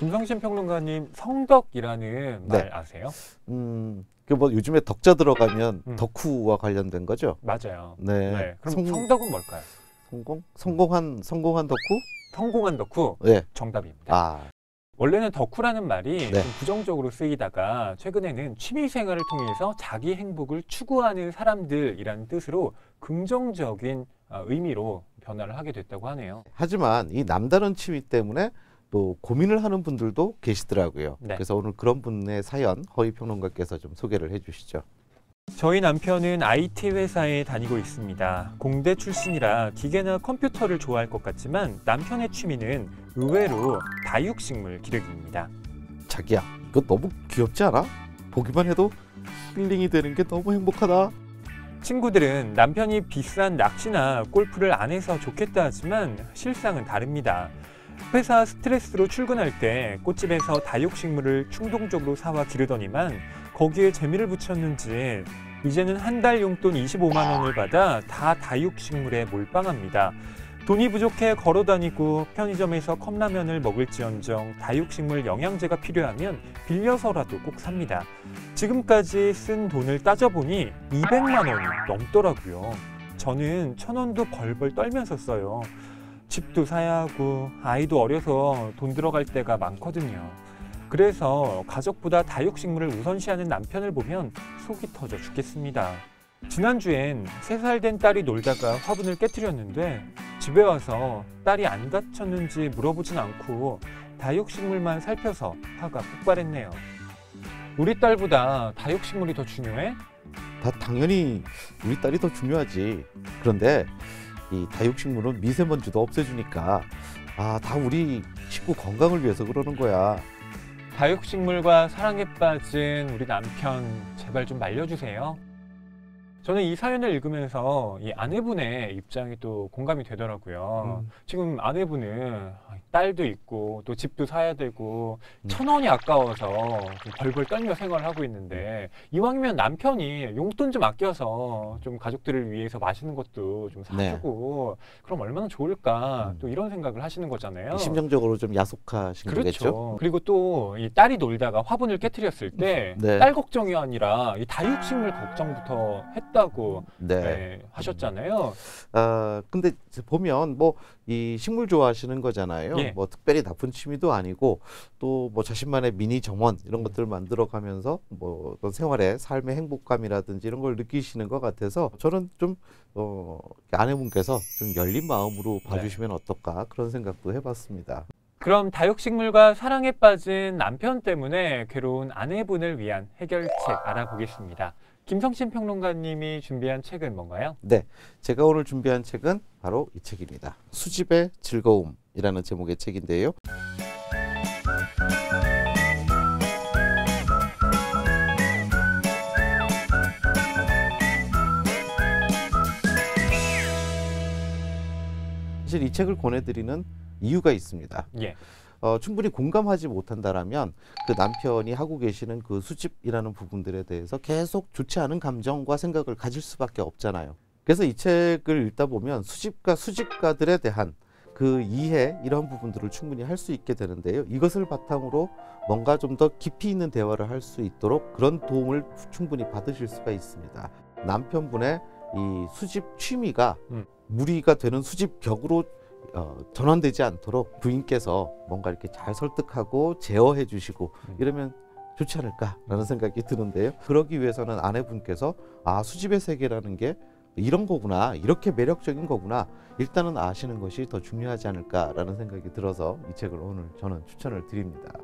김성신 평론가님, 성덕이라는 네. 말 아세요? 그 뭐 요즘에 덕자 들어가면 덕후와 관련된 거죠? 맞아요. 네. 네. 그럼 성덕은 뭘까요? 성공한 덕후? 성공한 덕후? 네. 정답입니다. 아, 원래는 덕후라는 말이 네. 좀 부정적으로 쓰이다가 최근에는 취미생활을 통해서 자기 행복을 추구하는 사람들이라는 뜻으로 긍정적인 의미로 변화를 하게 됐다고 하네요. 하지만 이 남다른 취미 때문에 또 고민을 하는 분들도 계시더라고요. 네. 그래서 오늘 그런 분의 사연 허위 평론가께서 좀 소개를 해주시죠. 저희 남편은 IT 회사에 다니고 있습니다. 공대 출신이라 기계나 컴퓨터를 좋아할 것 같지만 남편의 취미는 의외로 다육식물 기르기입니다. 자기야, 이거 너무 귀엽지 않아? 보기만 해도 힐링이 되는 게 너무 행복하다. 친구들은 남편이 비싼 낚시나 골프를 안 해서 좋겠다 하지만 실상은 다릅니다. 회사 스트레스로 출근할 때 꽃집에서 다육식물을 충동적으로 사와 기르더니만 거기에 재미를 붙였는지 이제는 한 달 용돈 25만 원을 받아 다 다육식물에 몰빵합니다. 돈이 부족해 걸어다니고 편의점에서 컵라면을 먹을지언정 다육식물 영양제가 필요하면 빌려서라도 꼭 삽니다. 지금까지 쓴 돈을 따져보니 200만 원이 넘더라고요. 저는 1,000원도 벌벌 떨면서 써요. 집도 사야 하고 아이도 어려서 돈 들어갈 때가 많거든요. 그래서 가족보다 다육식물을 우선시하는 남편을 보면 속이 터져 죽겠습니다. 지난주엔 3살 된 딸이 놀다가 화분을 깨뜨렸는데 집에 와서 딸이 안 다쳤는지 물어보진 않고 다육식물만 살펴서 화가 폭발했네요. 우리 딸보다 다육식물이 더 중요해? 당연히 우리 딸이 더 중요하지. 그런데 이 다육식물은 미세먼지도 없애주니까 다 우리 식구 건강을 위해서 그러는 거야. 다육식물과 사랑에 빠진 우리 남편 제발 좀 말려주세요. 저는 이 사연을 읽으면서 이 아내분의 입장이 또 공감이 되더라고요. 지금 아내분은 딸도 있고 또 집도 사야 되고 1,000원이 아까워서 좀 벌벌 떨며 생활을 하고 있는데 이왕이면 남편이 용돈 좀 아껴서 좀 가족들을 위해서 맛있는 것도 좀 사주고 그럼 얼마나 좋을까 또 이런 생각을 하시는 거잖아요. 심정적으로 좀 야속하신 그렇죠. 거겠죠. 그리고 또 이 딸이 놀다가 화분을 깨뜨렸을 때 딸 걱정이 아니라 이 다육식물 걱정부터 했다고 하셨잖아요. 근데 보면 뭐 이 식물 좋아하시는 거잖아요. 뭐 특별히 나쁜 취미도 아니고 또 뭐 자신만의 미니 정원 이런 것들을 만들어가면서 뭐 어떤 생활의 삶의 행복감이라든지 이런 걸 느끼시는 것 같아서 저는 좀 아내분께서 좀 열린 마음으로 봐주시면 어떨까 그런 생각도 해봤습니다. 그럼 다육식물과 사랑에 빠진 남편 때문에 괴로운 아내분을 위한 해결책 알아보겠습니다. 김성신 평론가님이 준비한 책은 뭔가요? 네, 제가 오늘 준비한 책은 바로 이 책입니다. 수집의 즐거움이라는 제목의 책인데요. 사실 이 책을 권해드리는 이유가 있습니다. 충분히 공감하지 못한다라면 그 남편이 하고 계시는 그 수집이라는 부분들에 대해서 계속 좋지 않은 감정과 생각을 가질 수밖에 없잖아요. 그래서 이 책을 읽다 보면 수집가들에 대한 그 이해 이런 부분들을 충분히 할 수 있게 되는데요. 이것을 바탕으로 뭔가 좀 더 깊이 있는 대화를 할 수 있도록 그런 도움을 충분히 받으실 수가 있습니다. 남편분의 이 수집 취미가 무리가 되는 수집벽으로 전환되지 않도록 부인께서 뭔가 이렇게 잘 설득하고 제어해 주시고 이러면 좋지 않을까라는 생각이 드는데요. 그러기 위해서는 아내분께서 수집의 세계라는 게 이런 거구나, 이렇게 매력적인 거구나 일단은 아시는 것이 더 중요하지 않을까라는 생각이 들어서 이 책을 오늘 저는 추천을 드립니다.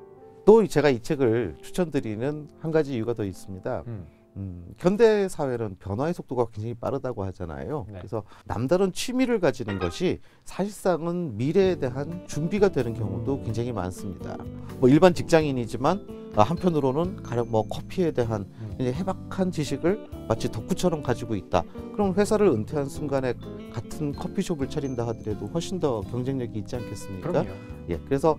또 제가 이 책을 추천드리는 한 가지 이유가 더 있습니다. 현대 사회는 변화의 속도가 굉장히 빠르다고 하잖아요. 그래서 남다른 취미를 가지는 것이 사실상은 미래에 대한 준비가 되는 경우도 굉장히 많습니다. 뭐 일반 직장인이지만 한편으로는 가령 뭐 커피에 대한 해박한 지식을 마치 덕후처럼 가지고 있다. 그럼 회사를 은퇴한 순간에 같은 커피숍을 차린다 하더라도 훨씬 더 경쟁력이 있지 않겠습니까? 그럼요. 그래서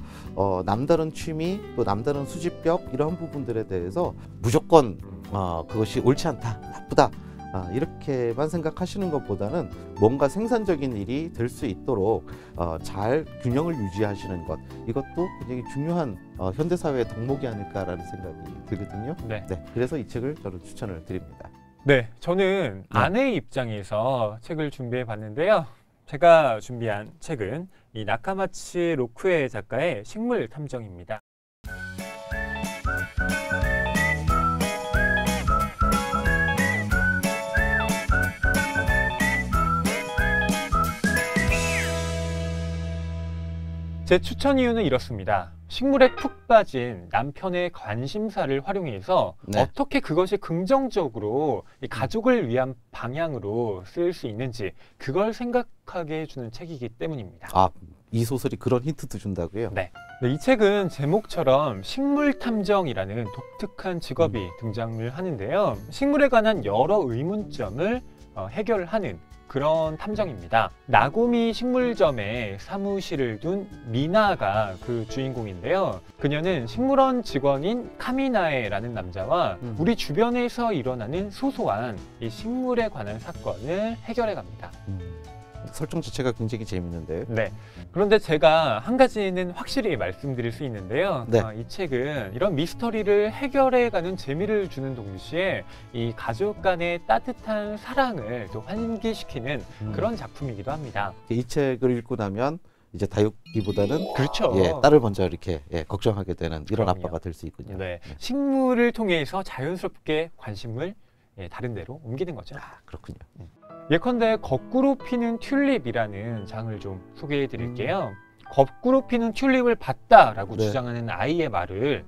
남다른 취미 또 남다른 수집벽 이런 부분들에 대해서 무조건 그것이 옳지 않다, 나쁘다 이렇게만 생각하시는 것보다는 뭔가 생산적인 일이 될 수 있도록 잘 균형을 유지하시는 것, 이것도 굉장히 중요한 현대사회의 덕목이 아닐까라는 생각이 들거든요. 네. 그래서 이 책을 저는 추천을 드립니다. 네, 저는 아내의 입장에서 책을 준비해 봤는데요. 제가 준비한 책은 이 나카마치 로쿠에 작가의 식물 탐정입니다. 제 추천 이유는 이렇습니다. 식물에 푹 빠진 남편의 관심사를 활용해서 어떻게 그것이 긍정적으로 이 가족을 위한 방향으로 쓰일 수 있는지 그걸 생각하게 해주는 책이기 때문입니다. 이 소설이 그런 힌트도 준다고요? 네. 이 책은 제목처럼 식물 탐정이라는 독특한 직업이 등장을 하는데요. 식물에 관한 여러 의문점을 해결하는 그런 탐정입니다. 나고미 식물점에 사무실을 둔 미나가 그 주인공인데요. 그녀는 식물원 직원인 카미나에라는 남자와 우리 주변에서 일어나는 소소한 이 식물에 관한 사건을 해결해 갑니다. 설정 자체가 굉장히 재밌는데요. 네. 그런데 제가 한 가지는 확실히 말씀드릴 수 있는데요. 네. 이 책은 이런 미스터리를 해결해가는 재미를 주는 동시에 이 가족 간의 따뜻한 사랑을 또 환기시키는 그런 작품이기도 합니다. 이 책을 읽고 나면 이제 다육기보다는 그렇죠. 딸을 먼저 이렇게 걱정하게 되는 이런 그럼요. 아빠가 될 수 있군요. 네. 식물을 통해서 자연스럽게 관심을 다른 데로 옮기는 거죠. 그렇군요. 예컨대 거꾸로 피는 튤립이라는 장을 좀 소개해 드릴게요. 거꾸로 피는 튤립을 봤다라고 주장하는 아이의 말을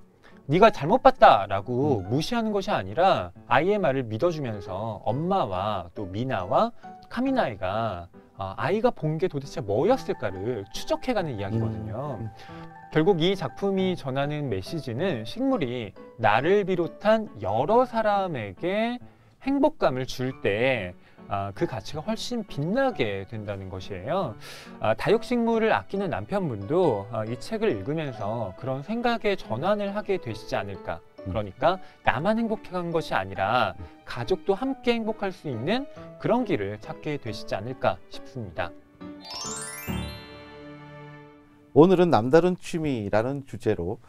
네가 잘못 봤다라고 무시하는 것이 아니라 아이의 말을 믿어주면서 엄마와 또 미나와 카미나이가 아이가 본 게 도대체 뭐였을까를 추적해가는 이야기거든요. 결국 이 작품이 전하는 메시지는 식물이 나를 비롯한 여러 사람에게 행복감을 줄 때 그 가치가 훨씬 빛나게 된다는 것이에요. 다육식물을 아끼는 남편분도 이 책을 읽으면서 그런 생각의 전환을 하게 되시지 않을까. 그러니까 나만 행복한 것이 아니라 가족도 함께 행복할 수 있는 그런 길을 찾게 되시지 않을까 싶습니다. 오늘은 남다른 취미라는 주제로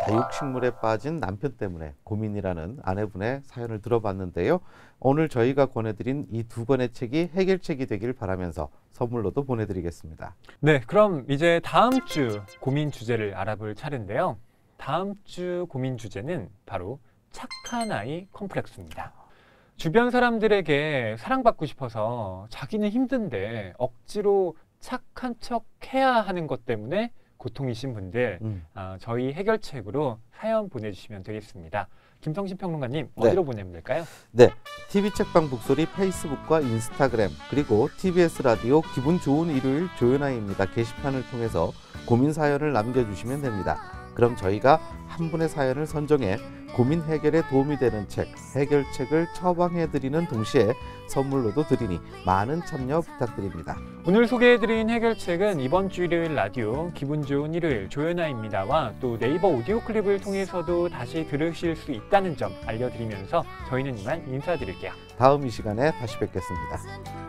다육식물에 빠진 남편 때문에 고민이라는 아내분의 사연을 들어봤는데요. 오늘 저희가 권해드린 이 두 권의 책이 해결책이 되길 바라면서 선물로도 보내드리겠습니다. 네, 그럼 이제 다음 주 고민 주제를 알아볼 차례인데요. 다음 주 고민 주제는 바로 착한 아이 컴플렉스입니다. 주변 사람들에게 사랑받고 싶어서 자기는 힘든데 억지로 착한 척 해야 하는 것 때문에 고통이신 분들 저희 해결책으로 사연 보내주시면 되겠습니다. 김성신 평론가님 어디로 보내면 될까요? 네, TV책방 북소리 페이스북과 인스타그램 그리고 TBS 라디오 기분 좋은 일요일 조연아입니다 게시판을 통해서 고민 사연을 남겨주시면 됩니다. 그럼 저희가 한 분의 사연을 선정해 고민 해결에 도움이 되는 책, 해결책을 처방해드리는 동시에 선물로도 드리니 많은 참여 부탁드립니다. 오늘 소개해드린 해결책은 이번 주 일요일 라디오 기분 좋은 일요일 조연아입니다와 또 네이버 오디오 클립을 통해서도 다시 들으실 수 있다는 점 알려드리면서 저희는 이만 인사드릴게요. 다음 이 시간에 다시 뵙겠습니다.